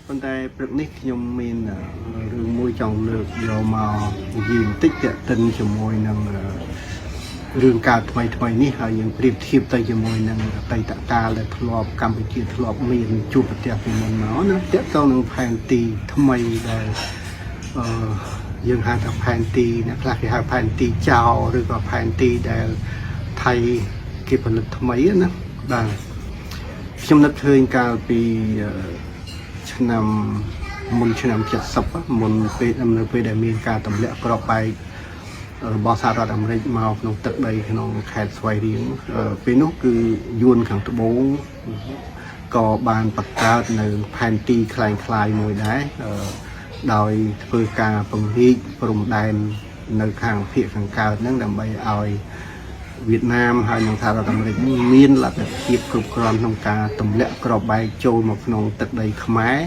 ប៉ុន្តែព្រឹកនេះខ្ញុំមានរឿងមួយចង់លើកយកមកនិយាយបន្តិចទាក់ទិនជាមួយនឹងរឿងការថ្មីនេះហើយយើងប្រៀបធៀបទៅជាមួយនឹងអតីតកាលដែលធ្លាប់កម្ពុជាធ្លាប់មានជួបប្រទះពីមុនមកណាទាក់ទងនឹងផែនទីថ្មីដែលយើងហៅថាផែនទីអ្នកខ្លះគេហៅផែនទីចោលឬក៏ផែនទីដែលថៃគេផលិតថ្មីណាបាទខ្ញុំនឹកឃើញកាលពីឆ្នាំមុនឆ្នាំ70មុនពេលដែលមានការទម្លាក់គ្រាប់បែករបស់សហរដ្ឋអាមេរិកមកក្នុងទឹកដីក្នុងខេត្តស្វាយរៀងពេលនោះគឺយួនខាងត្បូងក៏បានបង្កើតនៅផែនទីคล้ายៗមួយដែរដោយធ្វើការពង្រីកព្រំដែននៅខាងភាគខាងកើតហ្នឹងដើម្បីឲ្យវៀតណាមហើយនិងសហរដ្ឋអាមេរិកមានលទ្ធភាពគ្រប់គ្រាន់ក្នុងការទម្លាក់គ្រាប់បែកចូលមកក្នុងទឹកដីខ្មែរ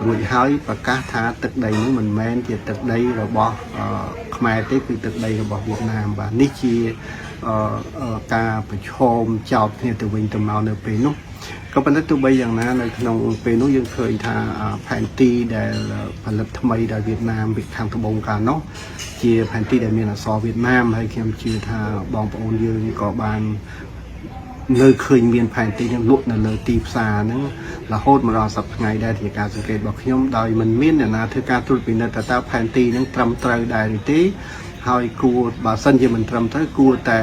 រួចហើយប្រកាសថាទឹកដីនេះមិនមែនជាទឹកដីរបស់ខ្មែរទេគឺទឹកដីរបស់វៀតណាមបាទនេះជាការប្រឈមចោទគ្នាទៅវិញទៅមកនៅពេលនោះក៏ប៉ុន្តែទោះបីយ៉ាងណានៅក្នុងពេលនោះយើងឃើញថាផែនទីដែលផលិតថ្មីដោយវៀតណាមពីខាងត្បូងកាលនោះជាផែនទីដែលមានអក្សរវៀតណាមហើយខ្ញុំជឿថាបងប្អូនយើងក៏បាននៅឃើញមានផែនទីនឹងលក់នៅលើទីផ្សារហ្នឹងរហូតមកដល់សប្តាហ៍ថ្ងៃដែរជាការសង្កេតរបស់ខ្ញុំដោយមិនមានអ្នកណាធ្វើការត្រួតពិនិត្យថាតើផែនទីហ្នឹងត្រឹមត្រូវដែរឬទេហើយគួរបើសិនជាមិនត្រឹមត្រូវគួរតែ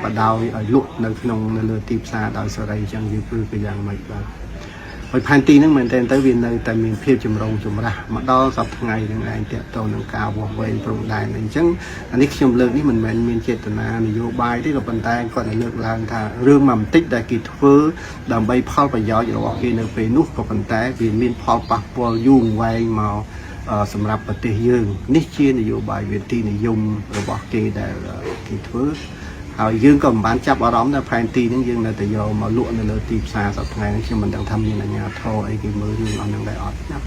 បដ ாய் ឲ្យលក់នៅក្នុងនៅលើទីផ្សារដោយសេរីអញ្ចឹងយើងគឺយ៉ាងម៉េចបាទហើយផែនទីហ្នឹងមែនតើទៅវានៅតែមានភាពចម្រុងចម្រាស់មកដល់សប្តាហ៍ថ្ងៃហ្នឹងឯងតើតទៅនឹងការវាស់វែងព្រំដែនអញ្ចឹងអានេះខ្ញុំលើកនេះមិនមែនមានចេតនានយោបាយទេក៏ប៉ុន្តែគាត់លើកឡើងថារឿងមួយបន្តិចដែលគេធ្វើដើម្បីផលប្រយោជន៍របស់គេនៅពេលនោះក៏ប៉ុន្តែវាមានផលប៉ះពាល់យូរអង្វែងមកសម្រាប់ប្រទេសយើងនេះជានយោបាយវិធីនិយមរបស់គេដែលគេធ្វើហើយយើងក៏មិនបានចាប់អារម្មណ៍ថាផែនទីហ្នឹងយើងនៅតែយកមកលក់នៅលើទីផ្សារសប្តាហ៍ថ្ងៃនេះខ្ញុំមិនដឹងថាមានអាជ្ញាធរអីគេមើលរឿងអស់ហ្នឹងដែរអត់ណា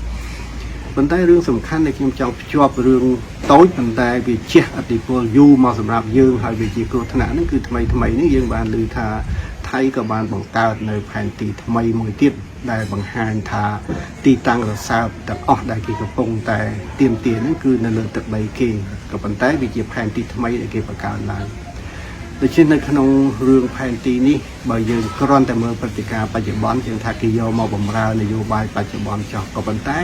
ប៉ុន្តែរឿងសំខាន់ដែលខ្ញុំចង់ភ្ជាប់រឿងតូចប៉ុន្តែវាជះឥទ្ធិពលយូរមកសម្រាប់យើងហើយវាជាគ្រោះថ្នាក់ហ្នឹងគឺថ្មីនេះយើងបានឮថាថៃក៏បានបង្កើតនៅផែនទីថ្មីមួយទៀតដែលបង្ហាញថាទីតាំងរសើបទាំងអស់ដែលគេកំពុងតែទៀមទាហ្នឹងគឺនៅលើទឹកដីគេក៏ប៉ុន្តែវាជាផែនទីថ្មីដែលគេបង្កើតឡើងដូច្នេះនៅក្នុងរឿងផែនទីនេះបើយើងគ្រាន់តែមើលព្រឹត្តិការណ៍បច្ចុប្បន្នយើងថាគេយកមកបម្រើនយោបាយបច្ចុប្បន្នចោះក៏ប៉ុន្តែ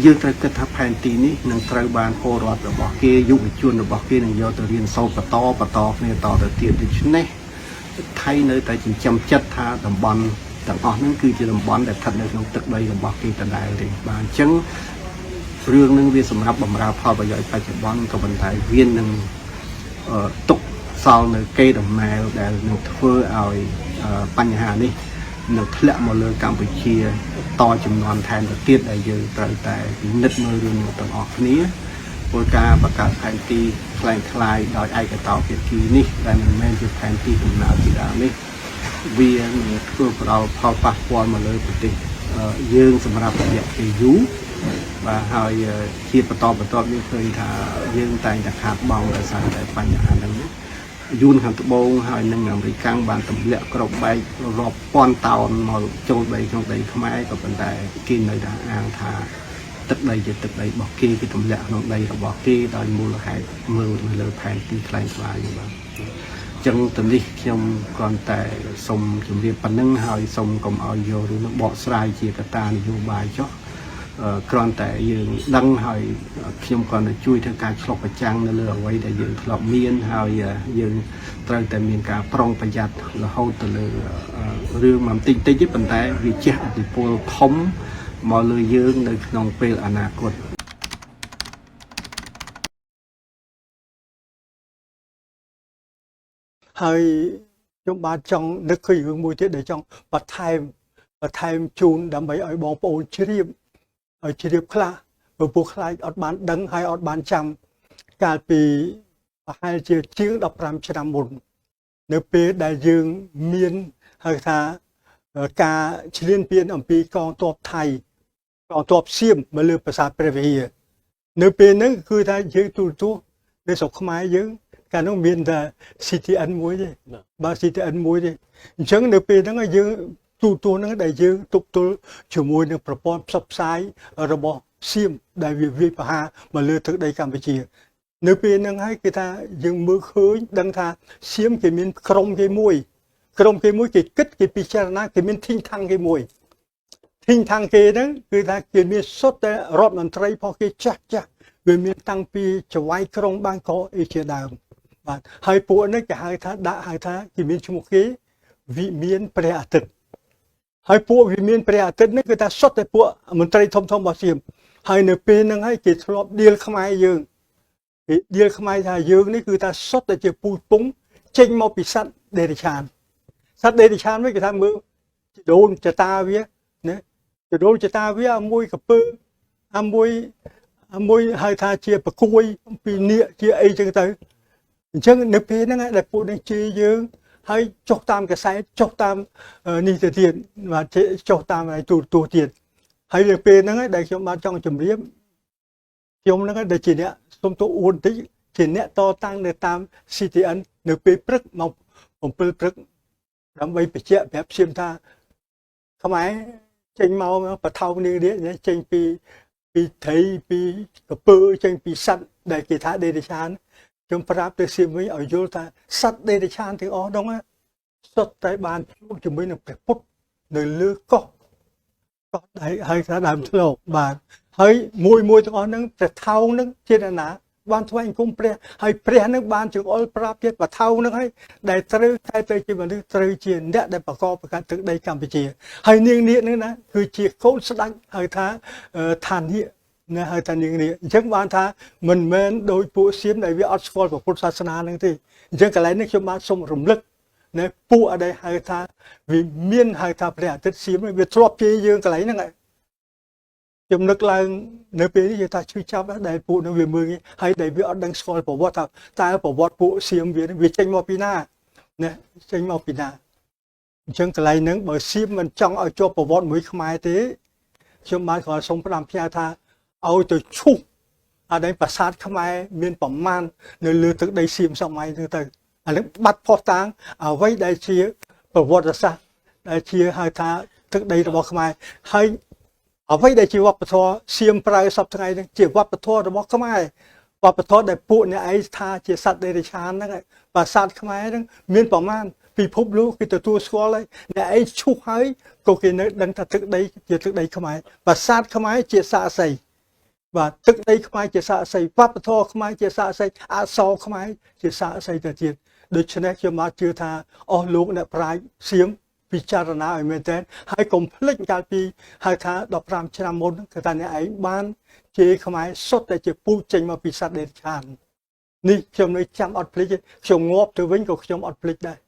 យើងត្រូវគិតថាផែនទីនេះនឹងត្រូវបានពលរដ្ឋរបស់គេយុវជនរបស់គេនឹងយកទៅរៀនសូត្របន្តគ្នាតទៅទៀតដូច្នេះថៃនៅតែចិញ្ចឹមចិត្តថាតំបន់ទាំងអស់ហ្នឹងគឺជាតំបន់ដែលស្ថិតនៅក្នុងទឹកដីរបស់គេដដែលទេបាទអញ្ចឹងរឿងហ្នឹងវាសម្រាប់បម្រើផលប្រយោជន៍បច្ចុប្បន្នក៏ប៉ុន្តែវានឹងទុកសល់នៅកេរដំណែលដែលនឹងធ្វើឲ្យបញ្ហានេះនឹងធ្លាក់មកលើកម្ពុជាតចំនួនថែមទៅទៀតដែលយើងត្រូវតែពិនិត្យមើលរឿងទាំងអស់គ្នាពលការបង្កើតផែនទីคล้ายដោយឯកតោភាគីនេះដែលមិនមែនជាផែនទីដំណើរពីដើមនេះវានឹងធ្វើផ្ដល់ផលប៉ះពាល់មកលើប្រទេសយើងសម្រាប់រយៈពេលយូរបាទហើយជាបន្តយើងឃើញថាយើងតែងតែខាតបង់ដោយសារតែបញ្ហាហ្នឹងយួនខាងត្បូងហើយនិងអាមេរិកបានទម្លាក់គ្រាប់បែករាប់ពាន់តោនមកចូលដីក្នុងដីខ្មែរក៏ប៉ុន្តែគេនៅតែអាងថាទឹកដីជាទឹកដីរបស់គេទម្លាក់ក្នុងដីរបស់គេដោយមូលហេតុមើលនៅលើផែនទីคล้ายបាទអញ្ចឹងទៅនេះខ្ញុំគ្រាន់តែសូមជម្រាបប៉ុណ្្នឹងហើយសូមកុំឲ្យយករឿងបកស្រាយជាកត្តានយោបាយចុះគ្រាន់តែយើងដឹងហើយខ្ញុំគ្រាន់តែជួយធ្វើការឆ្លុះប្រចាំងនៅលើអ្វីដែលយើងធ្លាប់មានហើយយើងត្រូវតែមានការប្រុងប្រយ័ត្នរហូតទៅលើរឿងមួយបន្តិចទេប៉ុន្តែវាជះឥទ្ធិពលធំមកលើយើងនៅក្នុងពេលអនាគតហើយខ្ញុំបាទចង់នឹកឃើញរឿងមួយទៀតដែលចង់បន្ថែមជូនដើម្បីឲ្យបងប្អូនជ្រាបខ្លះព្រោះពួកខ្លាចអត់បានដឹងហើយអត់បានចាំកាលពីប្រហែលជាង15ឆ្នាំមុននៅពេលដែលយើងមានហៅថាការឈ្លានពានអំពីកងទ័ពថៃកងទ័ពសៀមមកលើប្រាសាទព្រះវិហារនៅពេលហ្នឹងគឺថាយើងទូរទស្សន៍នៅស្រុកខ្មែរយើងកាលនោះមានតែ CTN មួយទេបាទ CTN មួយទេអញ្ចឹងនៅពេលហ្នឹងយើង ទូហ្នឹងដែលយើងទប់ទល់ជាមួយនឹងប្រព័ន្ធផ្សព្វផ្សាយរបស់សៀមដែលវាវាយប្រហារមកលើទឹកដីកម្ពុជានៅពេលហ្នឹងហើយគឺថាយើងមើលឃើញដឹងថាសៀមគេមានក្រុមគេមួយគេគិតគេពិចារណាគេមានធីងថាំងគេមួយធីងថាំងគេហ្នឹងគឺថាគេមានសុទ្ធតែរដ្ឋមន្ត្រីផងគេចាស់វាមានតាំងពីចៅហ្វាយក្រុងបាងកកអីជាដើមបាទហើយពួកនេះគេហៅថាគេមានឈ្មោះគេវិមានព្រះអាទិត្យហើយពួកវិមានព្រះអាទិត្យនេះគឺថាសុទ្ធតែពួកមន្ត្រីធំរបស់សៀមហើយនៅពេលហ្នឹងហើយគេធ្លាប់ដៀលខ្មែរយើងគេដៀលខ្មែរថាយើងនេះគឺថាសុទ្ធតែជាពូជពងចេញមកពីសត្វដេរិឆានវិញគេថាមើលដូនចតាវាណាដូនចតាវាមួយកពើមួយហៅថាជាប្រគួយពីនៀកជាអីចឹងទៅអញ្ចឹងនៅពេលហ្នឹងដែលពួកនេះជេរយើងហើយចុះតាមកសែតចុះតាមនេះទៅទៀតបាទចុះតាមឯទូទៀតហើយនៅពេលហ្នឹងដែលខ្ញុំបានចង់ជម្រាបខ្ញុំហ្នឹងដែលជាអ្នកសុំទោសអួនតិចជាអ្នកតតាំងនៅតាម CTN នៅពេលព្រឹកមក7ព្រឹកដើម្បីបញ្ជាក់ប្រាប់ឈាមថាខ្មែរចេញមកបថោនាងនេះចេញពីត្រីពីកពើចេញពីសត្វដែលគេថាដេរិឆានខ្ញុំប្រាប់ទៅសៀមវិញឲ្យយល់ថាសត្វដេរិឆានទាំងអស់ហ្នឹងសុទ្ធតែបានជួបជាមួយនឹងព្រះពុទ្ធនៅលើកោះដែលហៅថាដើមធ្លោកបាទហើយមួយទាំងអស់ហ្នឹងព្រះថោងហ្នឹងជាណាបានថ្វាយអង្គមព្រះហើយព្រះនឹងបានចង្អុលប្រាប់ទៀតបថោងនឹងហើយដែលត្រូវតែទៅជាមនុស្សត្រូវជាអ្នកដែលប្រកបប្រកាសទឹកដីកម្ពុជាហើយនាងនាគនឹងណាគឺជាកូនស្ដេចហៅថាឋានៈណាហៅថានាងនាគអញ្ចឹងបានថាមិនមែនដោយពួកសៀមដែលវាអត់ស្គាល់ពុទ្ធសាសនានឹងទេអញ្ចឹងកន្លែងនេះខ្ញុំបានសូមរំលឹកនៅពួកអីហៅថាវាមានហៅថាព្រះអាទិត្យសៀមវាធ្លាប់ជេរយើងកន្លែងហ្នឹងខ្ញុំនឹកឡើងនៅពេលនេះថាឈឺចាប់ដែលពួកនឹងវាមើលហើយដែលវាអត់ដឹងស្គាល់ប្រវត្តិថាតើប្រវត្តិពួកសៀមវាចេញមកពីណាណាចេញមកពីណាអញ្ចឹងកន្លែងហ្នឹងបើសៀមមិនចង់ឲ្យជាប់ប្រវត្តិមួយខ្មែរទេខ្ញុំបានគ្រាន់សូមផ្ដាំផ្ញើថាឲ្យទៅឈូសអាដែលប្រាសាទខ្មែរមានប្រមាណនៅលើទឹកដីសៀមសម័យហ្នឹងទៅអានេះបាត់ផុសតាងអ្វីដែលជាប្រវត្តិសាស្ត្រដែលជាហៅថាទឹកដីរបស់ខ្មែរហើយអ្វីដែលជាវប្បធម៌សៀមប្រៅសពថ្ងៃហ្នឹងជាវប្បធម៌របស់ខ្មែរវប្បធម៌ដែលពួកអ្នកឯងថាជាសត្វដេរិឆានហ្នឹងប្រាសាទខ្មែរហ្នឹងមានប្រមាណពិភពលោកគេទទួលស្គាល់ហើយអ្នកឯងឈូសហើយក៏គេនៅដឹងថាទឹកដីជាទឹកដីខ្មែរប្រាសាទខ្មែរជាសាក្សីបាទទឹកដីខ្មែរជាសាក្សីវប្បធម៌ខ្មែរជាសាក្សីអក្សរខ្មែរជាសាក្សីទៅទៀតដូច្នេះខ្ញុំមកជឿថាអស់លោកអ្នកប្រាជ្ញសៀមពិចារណាឲ្យមែនតើហើយកុំភ្លេចកាលពីហៅថា15ឆ្នាំមុនគឺថាអ្នកឯងបានជេរខ្មែរសុទ្ធតែជាពូជចេញមកពីសត្វដេរិឆាននេះខ្ញុំនៅចាំអត់ភ្លេចខ្ញុំងាប់ទៅវិញក៏ខ្ញុំអត់ភ្លេចដែរ